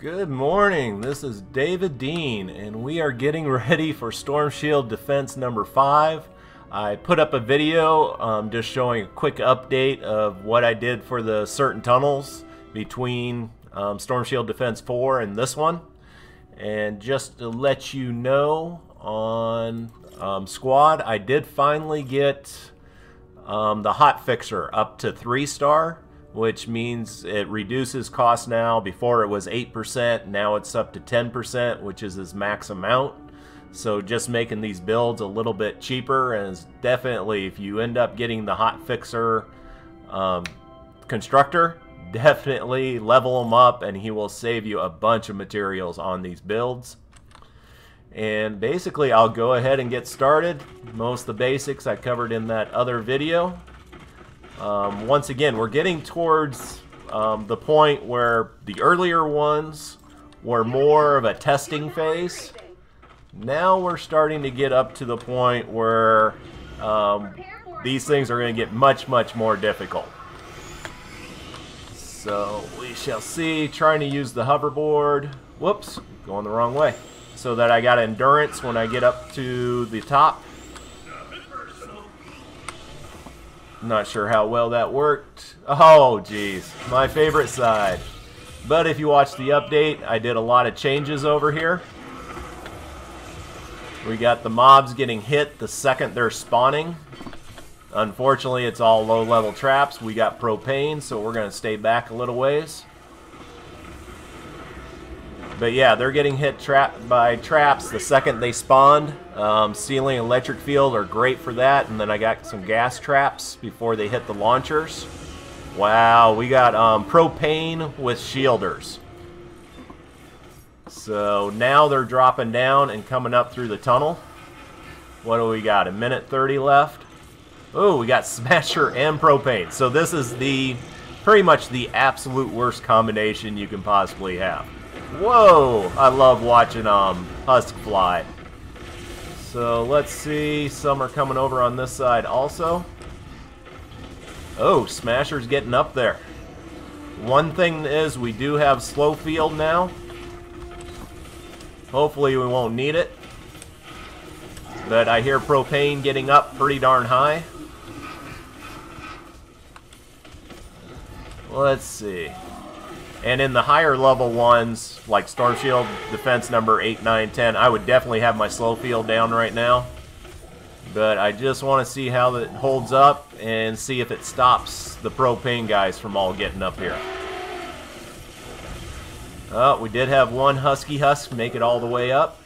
Good morning, this is David Dean, and we are getting ready for Storm Shield Defense number 5. I put up a video just showing a quick update of what I did for the certain tunnels between Storm Shield Defense 4 and this one. And just to let you know, on Squad, I did finally get the hot fixer up to 3-star. Which means it reduces cost now. Before it was 8%, now it's up to 10%, which is its max amount. So just making these builds a little bit cheaper, and it's definitely, if you end up getting the hot fixer constructor, definitely level him up and he will save you a bunch of materials on these builds. And basically I'll go ahead and get started. Most of the basics I covered in that other video. Once again, we're getting towards the point where the earlier ones were more of a testing phase. Now we're starting to get up to the point where these things are going to get much more difficult. So we shall see. Trying to use the hoverboard. Whoops, going the wrong way. So that I got endurance when I get up to the top. Not sure how well that worked. Oh, geez. My favorite side. But if you watch the update, I did a lot of changes over here. We got the mobs getting hit the second they're spawning. Unfortunately, it's all low-level traps. We got propane, so we're going to stay back a little ways. But yeah, they're getting hit by traps the second they spawned. Ceiling and electric field are great for that. And then I got some gas traps before they hit the launchers. Wow, we got propane with shielders. So now they're dropping down and coming up through the tunnel. What do we got? 1:30 left. Oh, we got Smasher and propane. So this is pretty much the absolute worst combination you can possibly have. Whoa! I love watching Husk fly. So let's see. Some are coming over on this side also. Oh, Smasher's getting up there. One thing is we do have slow field now. Hopefully we won't need it. But I hear propane getting up pretty darn high. Let's see. And in the higher level ones, like Storm Shield Defense number 8, 9, 10, I would definitely have my slow field down right now. But I just want to see how it holds up and see if it stops the propane guys from all getting up here. Oh, we did have one Husky Husk make it all the way up.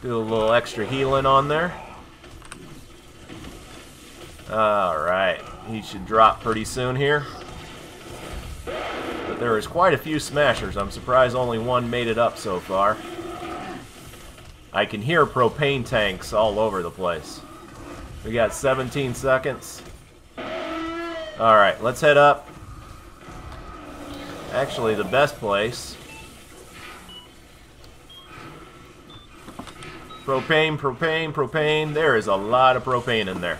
Do a little extra healing on there. Alright, he should drop pretty soon here. But there is quite a few Smashers. I'm surprised only one made it up so far. I can hear propane tanks all over the place. We got 17 seconds. Alright, let's head up. Actually, the best place. Propane, propane, propane. There is a lot of propane in there.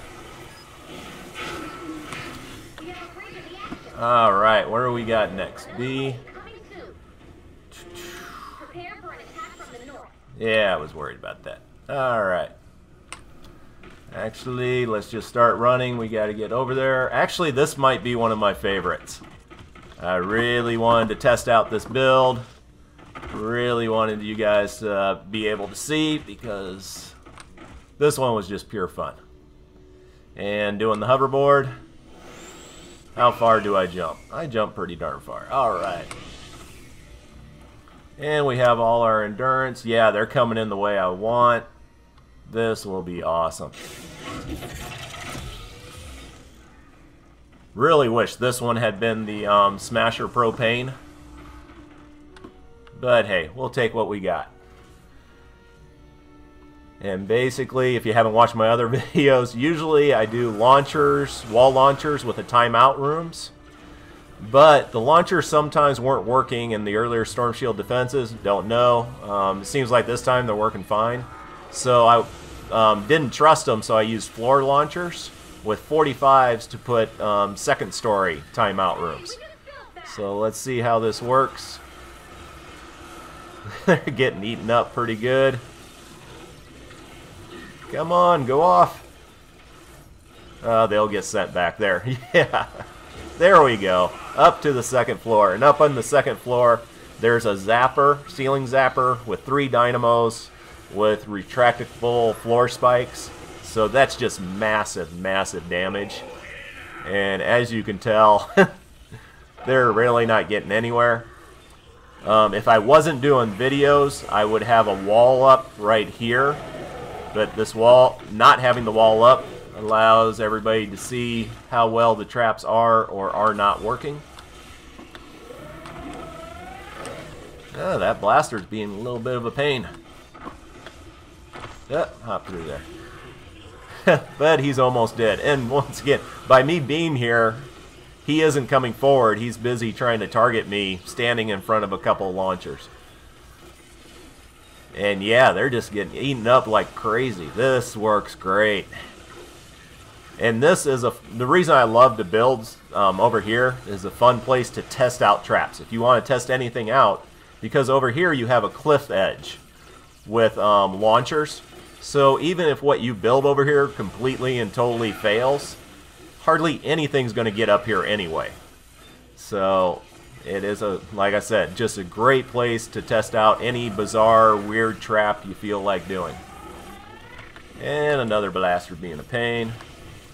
Alright, where do we got next? B. Yeah, I was worried about that. Alright. Actually, let's just start running. We got to get over there. Actually, this might be one of my favorites. I really wanted to test out this build. Really wanted you guys to be able to see, because this one was just pure fun. And doing the hoverboard. How far do I jump? I jump pretty darn far. Alright. And we have all our endurance. Yeah, they're coming in the way I want. This will be awesome. Really wish this one had been the Smasher propane. But hey, we'll take what we got. And basically, if you haven't watched my other videos, usually I do launchers, wall launchers with the timeout rooms. But the launchers sometimes weren't working in the earlier Storm Shield defenses. Don't know. It seems like this time they're working fine. So I didn't trust them, so I used floor launchers with 45s to put second story timeout rooms. So let's see how this works. They're getting eaten up pretty good. Come on, go off. They'll get sent back there. Yeah. There we go. Up to the second floor. And up on the second floor, there's a zapper, ceiling zapper, with 3 dynamos with retractable floor spikes. So that's just massive, massive damage. And as you can tell, they're really not getting anywhere. If I wasn't doing videos, I would have a wall up right here. But this wall, not having the wall up, allows everybody to see how well the traps are or are not working. Oh, that blaster's being a little bit of a pain. Yep, hop through there. But he's almost dead. And once again, by me being here, he isn't coming forward. He's busy trying to target me, standing in front of a couple of launchers. And yeah, they're just getting eaten up like crazy. This works great. And this is the reason I love to build over here is a fun place to test out traps. If you want to test anything out, because over here you have a cliff edge with launchers. So even if what you build over here completely and totally fails, hardly anything's going to get up here anyway. So it is, like I said, just a great place to test out any bizarre, weird trap you feel like doing. And another blaster being a pain.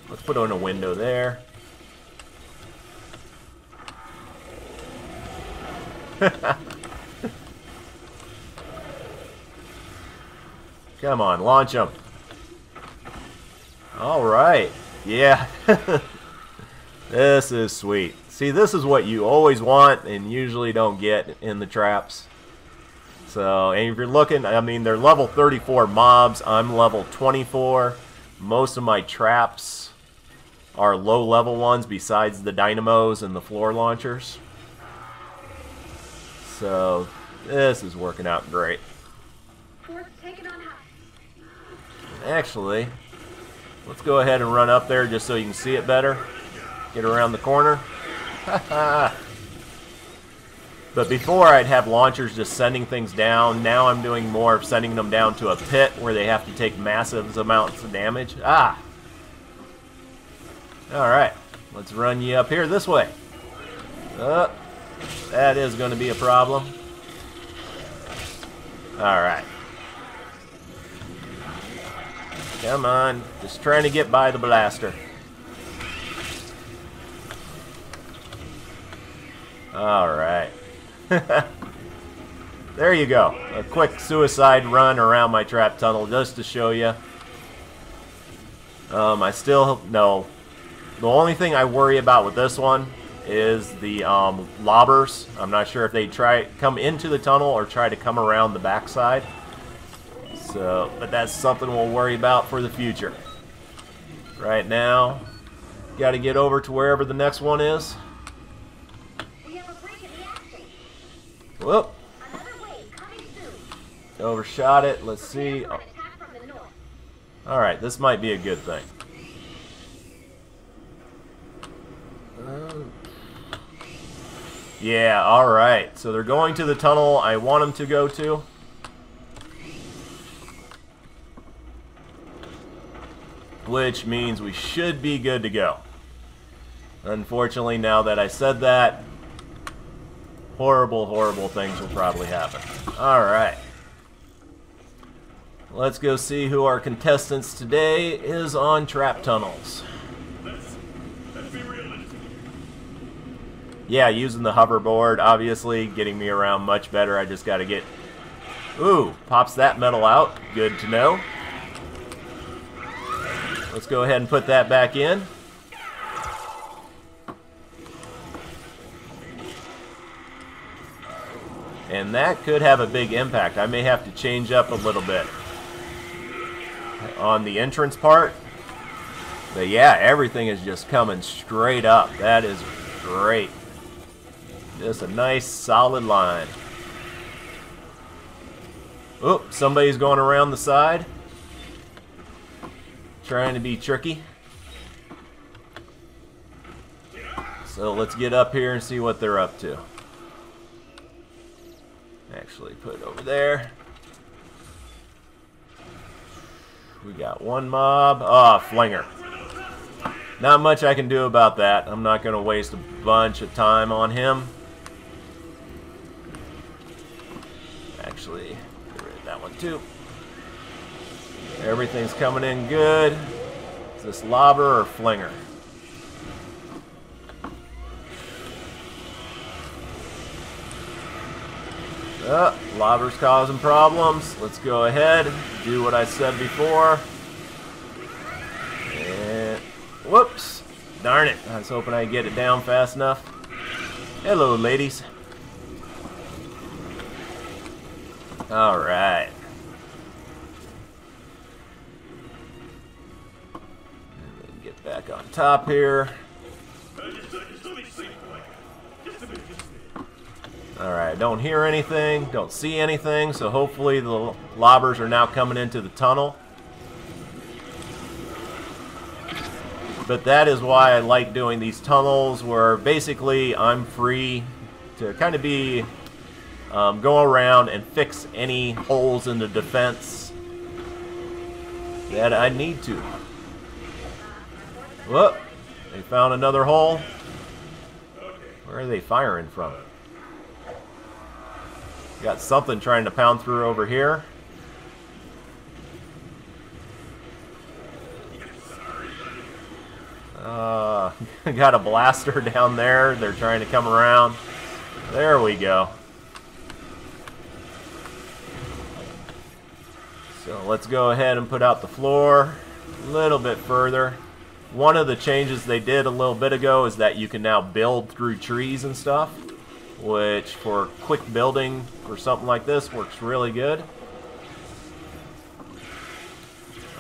Let's put on a window there. Come on, launch them. Alright. Yeah. This is sweet. See, this is what you always want and usually don't get in the traps. So, and if you're looking, I mean, they're level 34 mobs. I'm level 24. Most of my traps are low-level ones besides the dynamos and the floor launchers. So, this is working out great. Actually, let's go ahead and run up there just so you can see it better. Get around the corner. But before I'd have launchers just sending things down. Now I'm doing more of sending them down to a pit where they have to take massive amounts of damage. Ah! Alright, let's run you up here this way. That is going to be a problem. Alright. Come on, just trying to get by the blaster. Alright. There you go. A quick suicide run around my trap tunnel just to show you. I still know. The only thing I worry about with this one is the lobbers. I'm not sure if they come into the tunnel or try to come around the backside. So, but that's something we'll worry about for the future. Right now, got to get over to wherever the next one is. Whoop. Overshot it. Let's see. Oh. Alright, this might be a good thing. Yeah, alright. So they're going to the tunnel I want them to go to. Which means we should be good to go. Unfortunately, now that I said that, horrible, horrible things will probably happen. Alright. Let's go see who our contestants today is on trap tunnels. Yeah, using the hoverboard, obviously, getting me around much better. I just got to get... Ooh, pops that metal out. Good to know. Let's go ahead and put that back in. And that could have a big impact. I may have to change up a little bit on the entrance part. But yeah, everything is just coming straight up. That is great. Just a nice solid line. Oop, somebody's going around the side. Trying to be tricky. So let's get up here and see what they're up to. Actually, put it over there. We got one mob. Ah, flinger. Not much I can do about that. I'm not going to waste a bunch of time on him. Actually, get rid of that one too. Everything's coming in good. Is this lobber or flinger? Lobber's causing problems. Let's go ahead, do what I said before. And whoops, darn it. I was hoping I'd get it down fast enough. Hello, ladies. All right. And then get back on top here. Alright, don't hear anything, don't see anything, so hopefully the lobbers are now coming into the tunnel. But that is why I like doing these tunnels, where basically I'm free to kind of be go around and fix any holes in the defense that I need to. Whoop, they found another hole. Where are they firing from? Got something trying to pound through over here. Got a blaster down there. They're trying to come around. There we go. So let's go ahead and put out the floor a little bit further. One of the changes they did a little bit ago is that you can now build through trees and stuff, which for quick building for something like this works really good.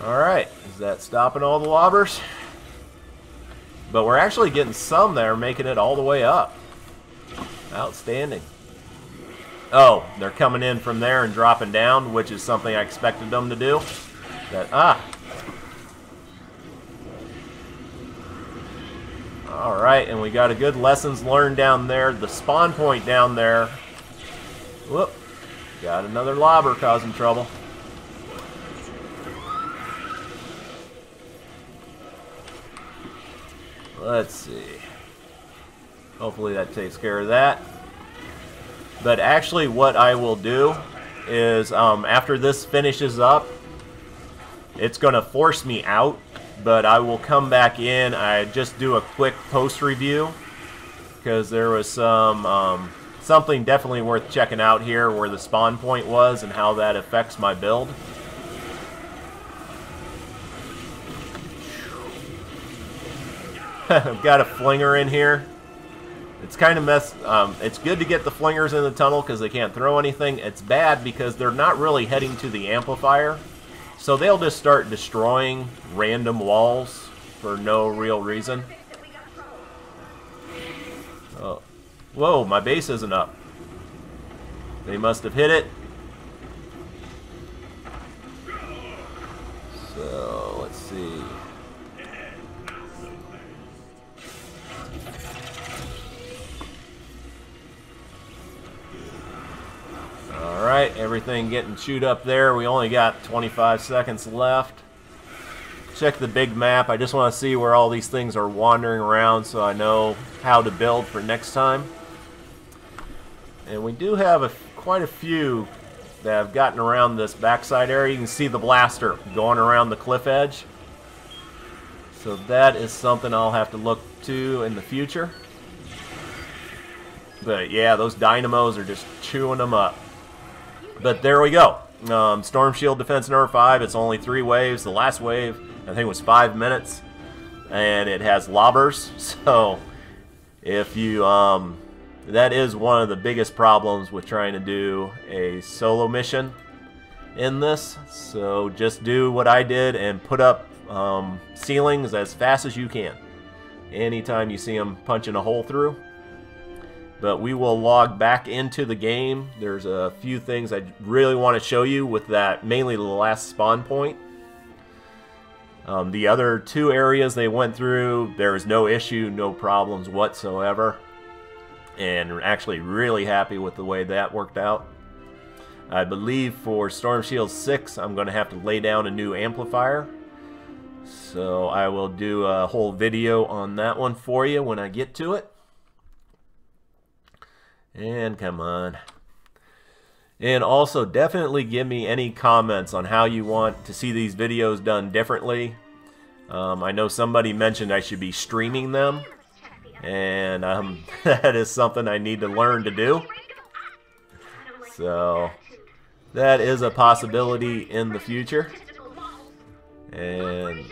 Alright, is that stopping all the lobbers? But we're actually getting some there, making it all the way up. Outstanding. Oh, they're coming in from there and dropping down, which is something I expected them to do. Alright, and we got a good lessons learned down there. The spawn point down there. Whoop. Got another lobber causing trouble. Let's see. Hopefully that takes care of that. But actually what I will do is after this finishes up, it's going to force me out. But I will come back in. I just do a quick post review because there was some something definitely worth checking out here where the spawn point was and how that affects my build. I've got a flinger in here. It's kind of it's good to get the flingers in the tunnel because they can't throw anything. It's bad because they're not really heading to the amplifier. So they'll just start destroying random walls for no real reason. Oh. Whoa, my base isn't up. They must have hit it. So, let's see. Alright, everything getting chewed up there. We only got 25 seconds left. Check the big map. I just want to see where all these things are wandering around so I know how to build for next time. And we do have quite a few that have gotten around this backside area. You can see the blaster going around the cliff edge. So that is something I'll have to look to in the future. But yeah, those dynamos are just chewing them up. But there we go. Storm Shield Defense number 5. It's only 3 waves. The last wave, I think, was 5 minutes. And it has lobbers. So if you... that is one of the biggest problems with trying to do a solo mission in this. So just do what I did and put up ceilings as fast as you can. Anytime you see them punching a hole through. But we will log back into the game. There's a few things I really want to show you with that, mainly the last spawn point. The other two areas they went through, there was no issue, no problems whatsoever. And actually really happy with the way that worked out. I believe for Storm Shield 6, I'm going to have to lay down a new amplifier. So I will do a whole video on that one for you when I get to it. And come on. And also definitely give me any comments on how you want to see these videos done differently. I know somebody mentioned I should be streaming them. And that is something I need to learn to do. So that is a possibility in the future. And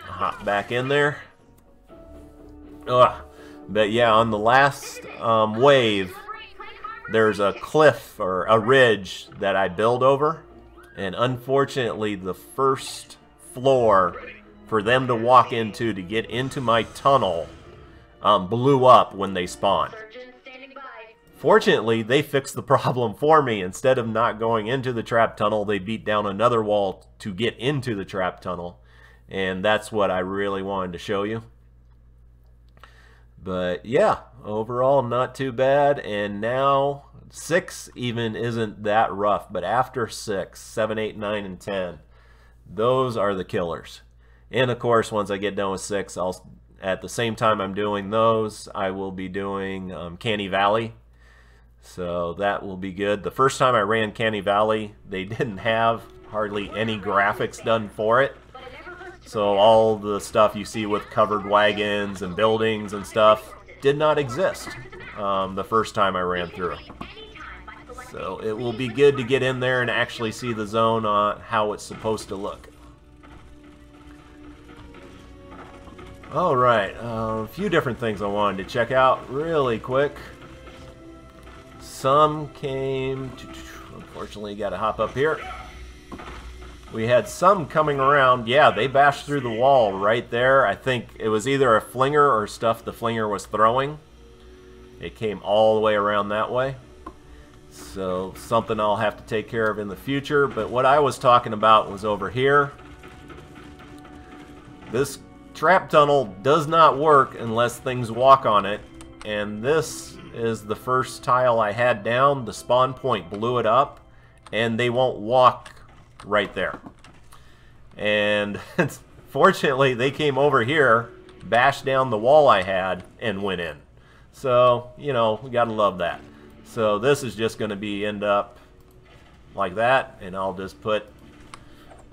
hop back in there. Ugh. But yeah, on the last wave, there's a cliff or a ridge that I build over. And unfortunately, the first floor for them to walk into to get into my tunnel blew up when they spawned. Fortunately, they fixed the problem for me. Instead of not going into the trap tunnel, they beat down another wall to get into the trap tunnel. And that's what I really wanted to show you. But yeah, overall not too bad. And now 6 even isn't that rough. But after 6, 7, 8, 9, and 10, those are the killers. And of course, once I get done with 6, at the same time I'm doing those, I will be doing Canny Valley. So that will be good. The first time I ran Canny Valley, they didn't have hardly any graphics done for it. So all the stuff you see with covered wagons and buildings and stuff did not exist the first time I ran through. So it will be good to get in there and actually see the zone on how it's supposed to look. Alright, a few different things I wanted to check out really quick. Some came... Unfortunately, got to hop up here. We had some coming around. Yeah, they bashed through the wall right there. I think it was either a flinger or stuff the flinger was throwing. It came all the way around that way. So something I'll have to take care of in the future. But what I was talking about was over here. This trap tunnel does not work unless things walk on it. And this is the first tile I had down. The spawn point blew it up. And they won't walk right there. And fortunately, they came over here, bashed down the wall I had, and went in. So, you know, we gotta love that. So this is just gonna be end up like that, and I'll just put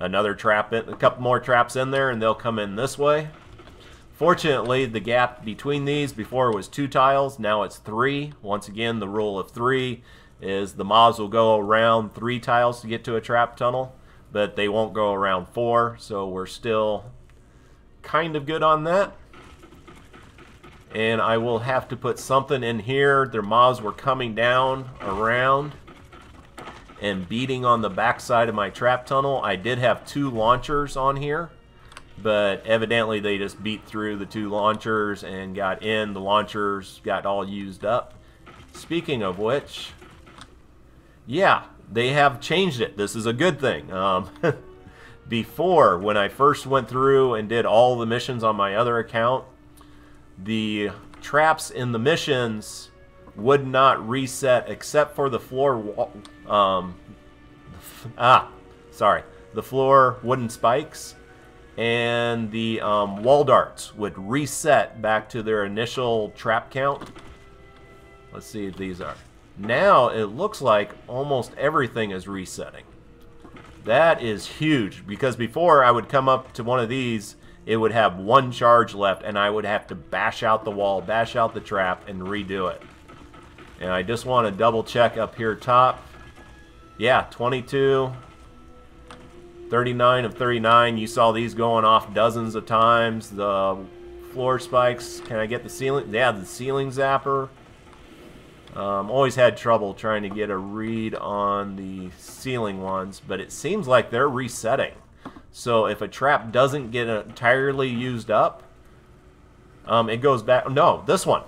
another trap in, a couple more traps in there, and they'll come in this way. Fortunately, the gap between these before was 2 tiles, now it's 3. Once again, the rule of 3 is the mobs will go around 3 tiles to get to a trap tunnel, but they won't go around 4, so we're still kind of good on that. And I will have to put something in here. Their mobs were coming down around and beating on the backside of my trap tunnel. I did have 2 launchers on here, but evidently they just beat through the 2 launchers and got in. The launchers got all used up. Speaking of which, yeah, they have changed it. This is a good thing. Before, when I first went through and did all the missions on my other account, the traps in the missions would not reset except for the floor the floor wooden spikes, and the wall darts would reset back to their initial trap count. Let's see if these are. Now it looks like almost everything is resetting. That is huge, because before I would come up to one of these, it would have 1 charge left, and I would have to bash out the wall, bash out the trap, and redo it. And I just want to double check up here top. Yeah, 22, 39 of 39. You saw these going off dozens of times. The floor spikes. Can I get the ceiling? Yeah, the ceiling zapper. Always had trouble trying to get a read on the ceiling ones, but it seems like they're resetting. So if a trap doesn't get entirely used up, it goes back. No, this one.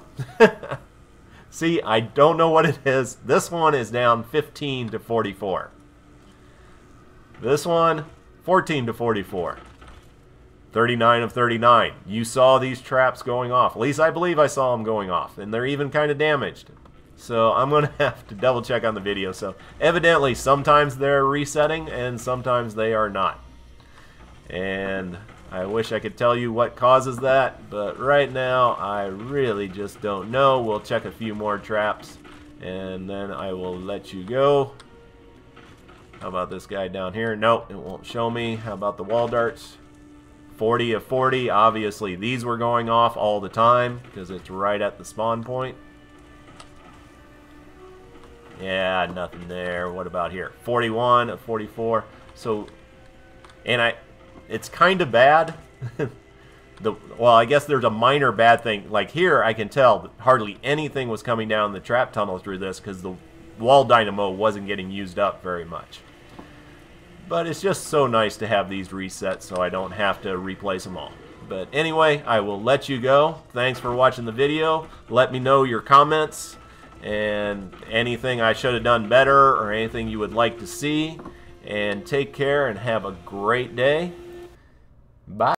See, I don't know what it is. This one is down 15 to 44. This one, 14 to 44. 39 of 39. You saw these traps going off. At least I believe I saw them going off. And they're even kind of damaged. So I'm going to have to double check on the video. So evidently sometimes they're resetting and sometimes they are not. And I wish I could tell you what causes that. But right now I really just don't know. We'll check a few more traps. And then I will let you go. How about this guy down here? Nope, it won't show me. How about the wall darts? 40 of 40. Obviously, these were going off all the time because it's right at the spawn point. Yeah, nothing there. What about here? 41 of 44. So, and it's kind of bad. Well, I guess there's a minor bad thing. Like here, I can tell that hardly anything was coming down the trap tunnel through this because the wall dynamo wasn't getting used up very much. But it's just so nice to have these reset so I don't have to replace them all. But anyway, I will let you go. Thanks for watching the video. Let me know your comments and anything I should have done better or anything you would like to see. And take care and have a great day. Bye.